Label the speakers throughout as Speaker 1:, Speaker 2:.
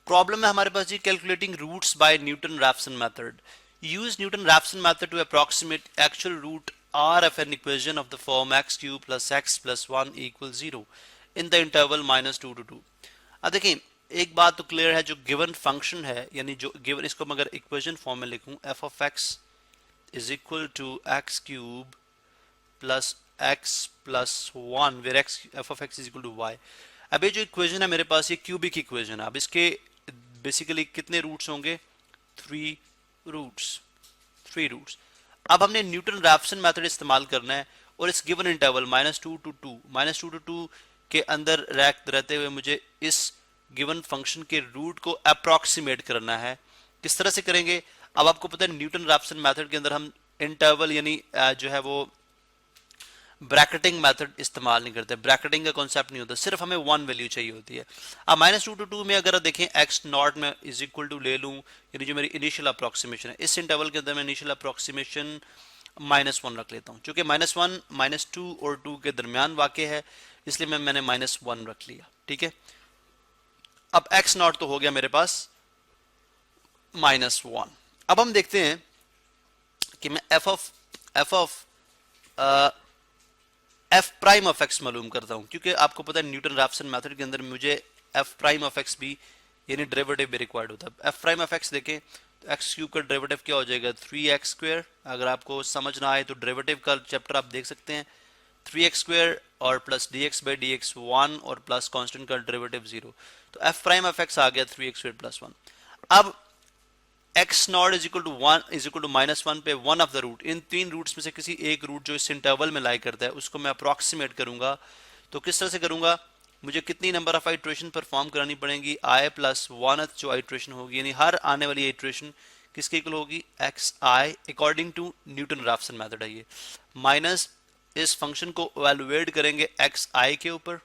Speaker 1: Problem है हमारे पास जी calculating roots by Newton Raphson method. Use Newton Raphson method to approximate actual root r of an equation of the form x cube plus x plus 1 equals 0 in the interval -2 to 2. अब देखिए एक बात तो clear है, जो गिवन फंक्शन है यानी जो गिवन, इसको मैं अगर इक्वेशन फॉर्म में लिखूं f of x is equal to x cube plus x plus 1 where x f of x is equal to y. अब ये जो इक्वेशन है मेरे पास, ये क्यूबिक इक्वेशन है. अब इसके बेसिकली कितने रूट्स होंगे? 3 रूट्स. अब हमने न्यूटन-रैप्सन मेथड इस्तेमाल करना है और इस गिवन इंटरवल -2 to 2 के अंदर रहते हुए मुझे इस गिवन फंक्शन के रूट को अप्रॉक्सीमेट करना है. किस तरह से करेंगे? अब आपको पता है न्यूटन-रैप्सन मेथड के अंदर हम इंटरवल यानी जो है वो ब्रैकेटिंग मेथड इस्तेमाल नहीं करते. ब्रैकेटिंग का कॉन्सेप्ट नहीं होता, सिर्फ हमें 1 वैल्यू चाहिए होती है. अब -2 to 2 में अगर देखें x नॉट में इज इक्वल टू ले लूं, यानी जो मेरी इनिशियल अप्रोक्सीमेशन है, इस इंटरवल के अंदर मैं इनिशियल अप्रोक्सीमेशन -1 रख लेता हूं. चूंकि -1 -2 और 2 के दरमियान वाक़े है, इसलिए मैंने -1 रख लिया. ठीक है. अब x नॉट तो हो गया मेरे पास -1. अब हम देखते हैं कि मैं f प्राइम ऑफ x मालूम करता हूं, क्योंकि आपको पता है न्यूटन-रैप्सन मेथड के अंदर मुझे f प्राइम ऑफ x भी यानी डेरिवेटिव भी रिक्वायर्ड होता है. f प्राइम ऑफ x देखें तो x क्यूब का डेरिवेटिव क्या हो जाएगा? 3x square. अगर आपको समझ ना आए तो डेरिवेटिव का चैप्टर आप देख सकते हैं. 3x स्क्वायर और प्लस dx बाई dx 1 और प्लस कांस्टेंट का डेरिवेटिव 0. तो f प्राइम ऑफ x आ गया 3x स्क्वायर प्लस 1. अब x not is equal to 1 is equal to -1 पे वन ऑफ द रूट, इन 3 रूट्स में से किसी एक रूट जो इस इंटरवल में लाई करता है उसको मैं अप्रॉक्सीमेट करूंगा. तो किस तरह से करूंगा? मुझे कितनी नंबर ऑफ आइट्रेशन परफॉर्म करानी पड़ेंगी? i प्लस 1 जो आइट्रेशन होगी, यानी हर आने वाली आइट्रेशन किसके इक्वल होगी? xi according to Newton Raphson method है ये. माइनस इस फंक्शन को इवैल्यूएट करेंगे xi के ऊपर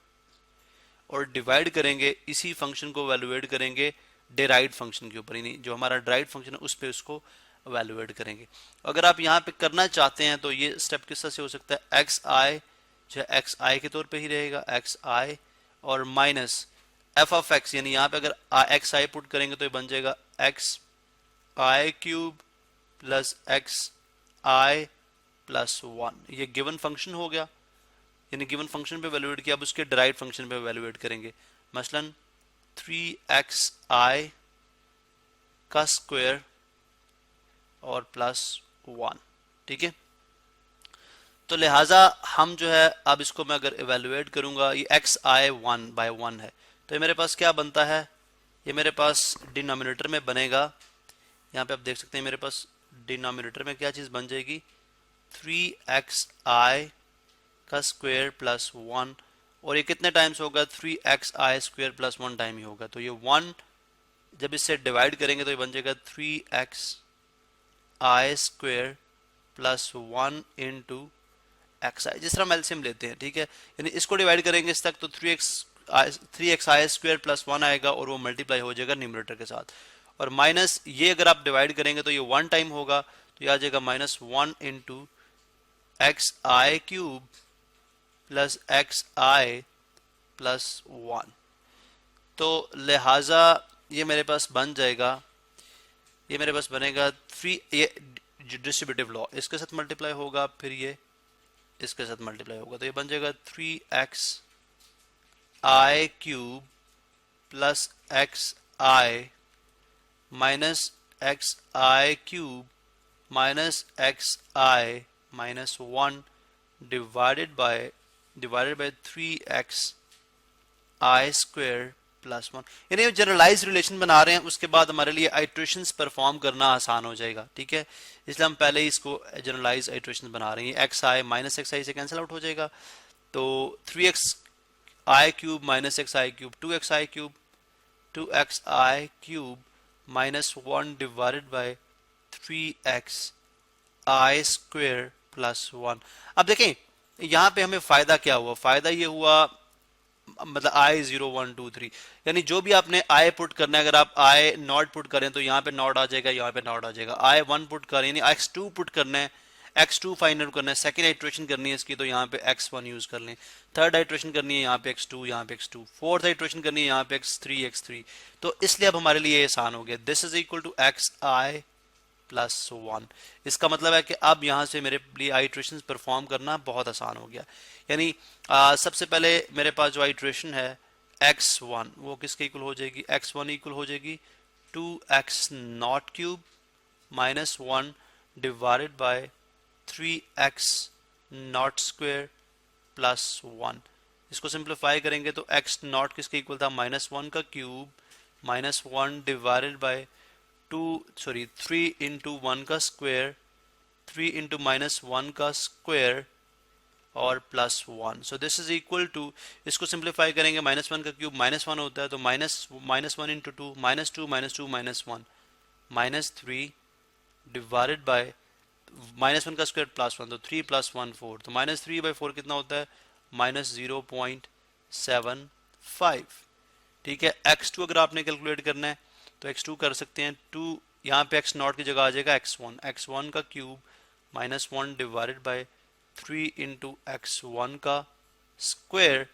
Speaker 1: और डिवाइड करेंगे इसी फंक्शन को इवैल्यूएट करेंगे डेराइव्ड फंक्शन के ऊपर, यानी जो हमारा ड्राइव्ड फंक्शन है उस पे उसको इवैल्यूएट करेंगे. अगर आप यहाँ पे करना चाहते हैं तो ये स्टेप किस तरह से हो सकता है? xi जो है xi के तौर पे ही रहेगा xi और माइनस f ऑफ x, यानी यहाँ पे अगर xi पुट करेंगे तो ये बन जाएगा xi cube plus xi plus 1. ये गिवन फंक्शन हो गया, यानी गिवन फंक्शन पे इवैल्यूएट किया. अब उसके डेराइव्ड फंक्शन पे इवैल्यूएट करेंगे. मसलन 3xi का स्क्वायर और प्लस 1. ठीक है. तो लिहाजा हम जो है अब इसको मैं अगर इवैल्यूएट करूंगा, ये xi 1 बाय 1 है, तो ये मेरे पास क्या बनता है? ये मेरे पास डिनोमिनेटर में बनेगा. यहाँ पे आप देख सकते हैं मेरे पास डिनोमिनेटर में क्या चीज बन जाएगी? 3xi का स्क्वायर प्लस 1. और ये कितने टाइम्स होगा? 3xi स्क्वायर प्लस 1 टाइम ही होगा. तो ये 1 जब इससे डिवाइड करेंगे तो ये बन जाएगा 3xi square plus 1 into xi. जिस तरह हम एलसीएम लेते हैं, ठीक है, यानी इसको डिवाइड करेंगे इस तक तो 3xi स्क्वायर प्लस 1 आएगा और वो मल्टीप्लाई हो जाएगा न्यूमरेटर के साथ. और माइनस ये अगर आप डिवाइड करेंगे तो ये 1 टाइम होगा, तो ये आ जाएगा -1 into xi cube plus xi plus 1. तो लिहाजा ये मेरे पास बन जाएगा, ये मेरे पास बनेगा 3, ये डिस्ट्रीब्यूटिव लॉ इसके साथ मल्टीप्लाई होगा, फिर ये इसके साथ मल्टीप्लाई होगा, तो ये बन जाएगा 3xi cube plus xi minus xi cube minus xi minus 1 divided bye 3xi square plus 1. यानी जनरलाइज रिलेशन बना रहे हैं, उसके बाद हमारे लिए आइट्रेशंस परफॉर्म करना आसान हो जाएगा. ठीक है, इसलिए हम पहले ही इसको जनरलाइज आइट्रेशंस बना रहे हैं. xi माइनस xi से कैंसिल आउट हो जाएगा, तो 3xi cube minus xi cube 2xi cube 2xi cube minus 1 divided bye 3xi square plus 1. अब देखें यहाँ पे हमें फायदा क्या हुआ? फायदा ये हुआ मतलब i 0 1 2 3, यानी जो भी आपने i पुट करना है, अगर आप i नॉट पुट करें तो यहाँ पे नॉट आ जाएगा, यहाँ पे नॉट आ जाएगा. i 1 पुट करें यानी x2 पुट करना है, x2 फाइंड आउट करना है, सेकंड आइट्रेशन करनी है इसकी, तो यहाँ पे x1 यूज कर लें, थर्ड आइट्रेशन करनी है यहाँ पे x2, यहाँ पे x2, फोर्थ आइट्रेशन करनी है यहाँ पे x3, तो इसलिए अब हमारे लिए आसान हो गया। This is equal to xi plus 1। इसका मतलब है कि अब यहाँ से मेरे लिए आइट्रेशन परफॉर्म करना बहुत आसान हो गया। यानी सबसे पहले मेरे पास जो आइट्रेशन है x1 वो किसके इक्वल हो जाएगी, x1 इक्वल हो जाएगी 2x0 cube minus 1 divided bye 3x0 square plus 1। इसको सिंप्लीफाई करेंगे तो x0 किसके इक्वल था, -1 का cube minus 1 divided by 3 into 1 का स्क्वायर, 3 इंटू -1 का स्क्वायर और plus 1। So this is equal to, इसको सिंप्लीफाई करेंगे, -1 का क्यूब -1 होता है तो -1 इंटू 2 -2 -1 -3 डिवाइडेड बाय -1 का स्क्वायर प्लस 1, तो 3 प्लस 1 4, तो -3/4 कितना होता है, -0.75। ठीक है, x2 अगर आपने कैलकुलेट करना है तो x2 कर सकते हैं, 2 यहाँ पे x0 की जगह आ जाएगा x1 का cube -1 divided by 3 into x1 का square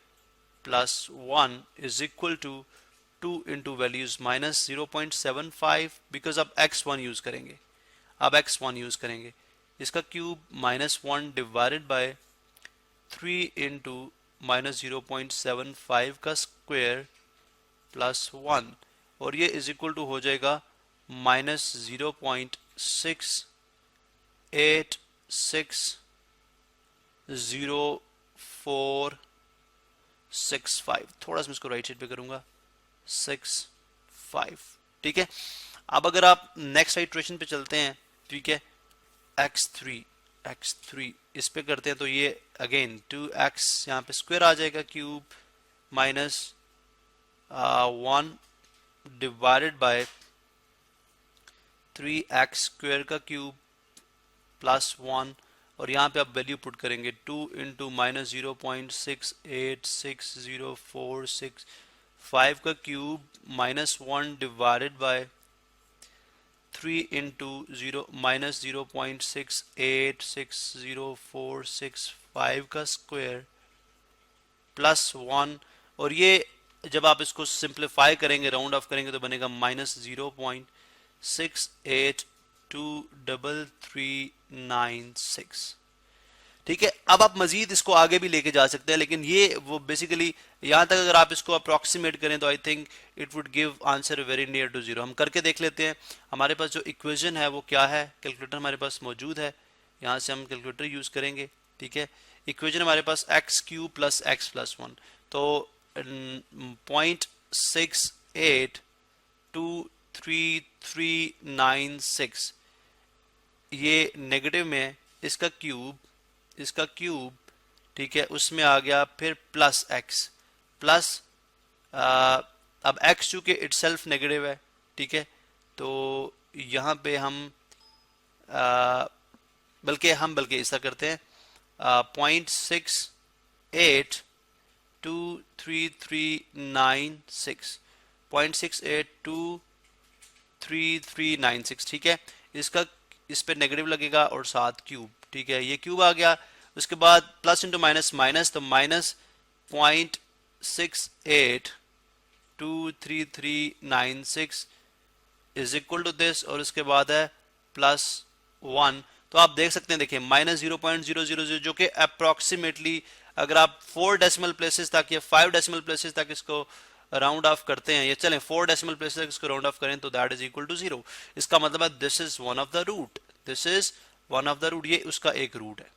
Speaker 1: plus 1 is equal to 2 into values -0.75, because अब x1 यूज करेंगे, इसका क्यूब -1 डिवाइडेड बाय 3 इंटू -0.75 का स्क्वायर प्लस 1, और ये इज इक्वल टू हो जाएगा -0.686045। थोड़ा सा मैं इसको राइट साइड पे करूंगा, 65। ठीक है, अब अगर आप नेक्स्ट आइट्रेशन पे चलते हैं, ठीक है, x3 इस पे करते हैं तो ये अगेन 2x यहाँ पे स्क्वायर आ जाएगा cube minus 1 divided bye 3x square का क्यूब प्लस 1, और यहाँ पे आप वैल्यू पुट करेंगे 2 इंटू -0.686046 का क्यूब -1 डिवाइडेड बाय 3 इंटू -0.686046 का स्क्वायर प्लस 1, और ये जब आप इसको सिंप्लीफाई करेंगे, राउंड ऑफ करेंगे तो बनेगा -0.682396। ठीक है, अब आप मजीद इसको आगे भी लेके जा सकते हैं, लेकिन ये वो बेसिकली यहाँ तक अगर आप इसको अप्रॉक्सीमेट करें तो I think it would give answer very near to zero. हम करके देख लेते हैं। हमारे पास जो इक्वेशन है वो क्या है, कैलकुलेटर हमारे पास मौजूद है, यहाँ से हम कैलकुलेटर यूज करेंगे। ठीक है, इक्वेशन हमारे पास x³ प्लस x प्लस 1, तो 0.68239396 ये नेगेटिव में, इसका क्यूब ठीक है, उसमें आ गया फिर प्लस x प्लस अब x चूंकि इटसेल्फ नेगेटिव है, ठीक है, तो यहाँ पे हम बल्कि ऐसा करते हैं 0.682396 ठीक है, इस पे नेगेटिव लगेगा और साथ क्यूब। ठीक है, ये क्यूब आ गया, उसके बाद प्लस इंटू माइनस माइनस, तो -0.68239396 इज इक्वल टू दिस, और उसके बाद है प्लस 1। तो आप देख सकते हैं, देखिए -0.000 जो कि अप्रोक्सीमेटली अगर आप 4 डेसिमल प्लेसेस तक या 5 डेसिमल प्लेसेस तक इसको राउंड ऑफ करते हैं, या चलें 4 डेसिमल प्लेसेस तक इसको राउंड ऑफ करें तो दैट इज इक्वल टू 0। इसका मतलब है this is one of the root, ये उसका एक रूट है।